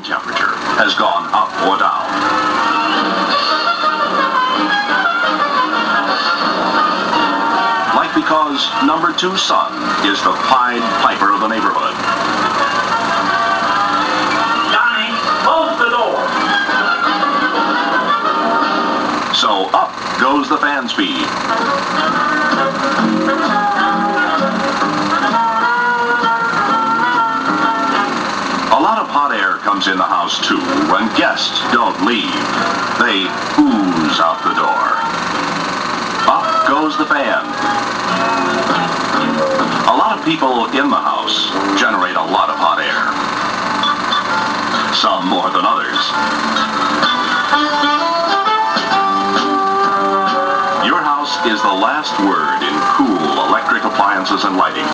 temperature has gone up or down. Like because number 2 son is the Pied Piper of the neighborhood. Johnny, close the door. So up goes the fan speed. A lot of hot air comes in the house too when guests don't leave. They ooze out the door. Up goes the fan. A lot of people in the house generate a lot of hot air. Some more than others. Your house is the last word in cool electric appliances and lighting.